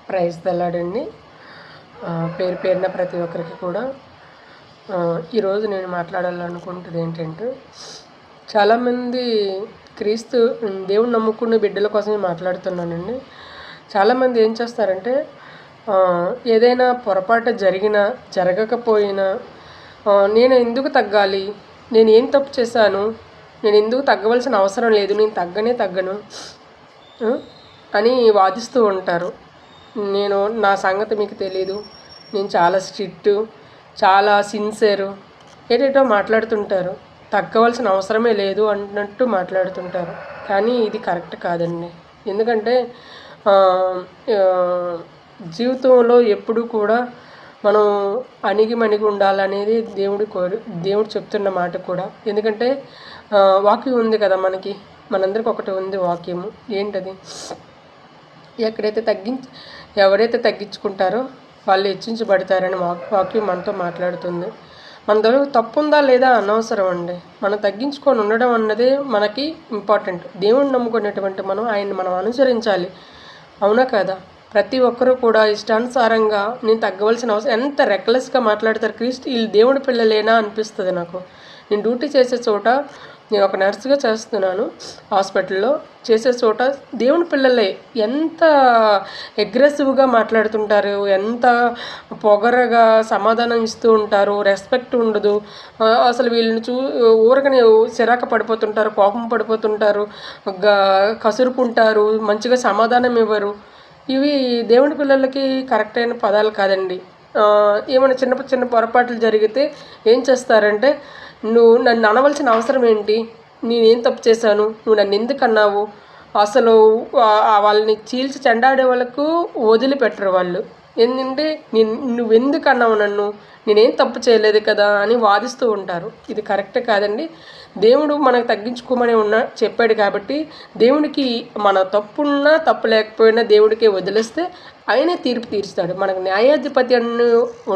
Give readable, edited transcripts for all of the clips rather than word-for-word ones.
Praise దల్లాడండి. పేరు పేరున ప్రతి ఒక్కరికి కూడా ఈరోజు నేను మాట్లాడాలనుకుంటుంది ఏంటంటే, చాలామంది క్రీస్తు దేవుని నమ్ముకున్న బిడ్డల కోసమే మాట్లాడుతున్నానండి. చాలామంది ఏం చేస్తారంటే, ఏదైనా పొరపాటు జరిగినా జరగకపోయినా నేను ఎందుకు తగ్గాలి, నేను ఏం తప్పు చేశాను, నేను ఎందుకు తగ్గవలసిన అవసరం లేదు, నేను తగ్గను అని వాదిస్తూ ఉంటారు. నా సంగతి మీకు తెలీదు, నేను చాలా స్ట్రిక్టు, చాలా సిన్సియరు, ఏదేటో మాట్లాడుతుంటారు. తగ్గవలసిన అవసరమే లేదు అన్నట్టు మాట్లాడుతుంటారు. కానీ ఇది కరెక్ట్ కాదండి. ఎందుకంటే జీవితంలో ఎప్పుడు కూడా మనం అణిగి ఉండాలనేది దేవుడు చెప్తున్న మాట కూడా. ఎందుకంటే వాక్యం ఉంది కదా, మనందరికి ఒకటి ఉంది వాక్యము. ఏంటది? ఎవరైతే తగ్గించుకుంటారో వాళ్ళు హెచ్చించబడతారని వాక్యం మనతో మాట్లాడుతుంది. మనలో తప్పు ఉందా లేదా అనవసరం అండి. మనం తగ్గించుకొని ఉండడం అన్నదే మనకి ఇంపార్టెంట్. దేవుణ్ణి నమ్ముకునేటువంటి మనం అనుసరించాలి. అవునా కదా? ప్రతి ఒక్కరూ కూడా ఇష్టానుసారంగా నేను తగ్గవలసిన అవసరం, ఎంత రెక్లెస్గా మాట్లాడతారు. వీళ్ళు దేవుడి పిల్లలేనా అనిపిస్తుంది నాకు. నేను డ్యూటీ చేసే చోట, నేను ఒక నర్సుగా చేస్తున్నాను హాస్పిటల్లో. చేసే చోట దేవుని పిల్లలే ఎంత అగ్రెసివ్గా మాట్లాడుతుంటారు, ఎంత పొగరగా సమాధానం ఇస్తూ ఉంటారు, రెస్పెక్ట్ ఉండదు. అసలు వీళ్ళని ఊరకనే చిరాకు పడిపోతుంటారు, కోపం పడిపోతుంటారు, కసురుకుంటారు, మంచిగా సమాధానం ఇవ్వరు. ఇవి దేవుని పిల్లలకి కరెక్ట్ అయిన పదాలు కాదండి. ఏమైనా చిన్న పొరపాట్లు జరిగితే ఏం చేస్తారంటే, నువ్వు నన్ను అనవలసిన అవసరం ఏంటి, నేనేం తప్పు చేశాను, నువ్వు నన్ను ఎందుకు అన్నావు, అసలు వాళ్ళని చీల్చి చెండాడే వాళ్ళకు వదిలిపెట్టరు వాళ్ళు. ఏంటంటే నువ్వెందుకు అన్నావు నన్ను, నేనేం తప్పు చేయలేదు కదా అని వాదిస్తూ ఉంటారు. ఇది కరెక్టే కాదండి. దేవుడు మనకు తగ్గించుకోమని చెప్పాడు కాబట్టి, దేవుడికి మన తప్పున్నా తప్పు లేకపోయినా దేవుడికే వదిలేస్తే ఆయనే తీర్పు తీరుస్తాడు. మనకు న్యాయాధిపతి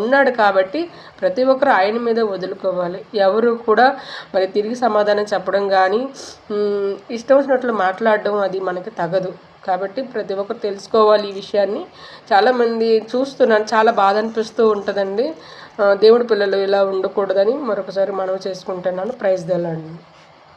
ఉన్నాడు కాబట్టి ప్రతి ఒక్కరు ఆయన మీద వదులుకోవాలి. ఎవరు కూడా మరి తిరిగి సమాధానం చెప్పడం కానీ ఇష్టం వచ్చినట్లు మాట్లాడడం అది మనకి తగదు. కాబట్టి ప్రతి ఒక్కరు తెలుసుకోవాలి ఈ విషయాన్ని. చాలామంది చూస్తున్నాను, చాలా బాధ అనిపిస్తూ ఉంటుందండి. దేవుడి పిల్లలు ఇలా ఉండకూడదని మరొకసారి మనవి చేసుకుంటున్నాను. Praise the lord.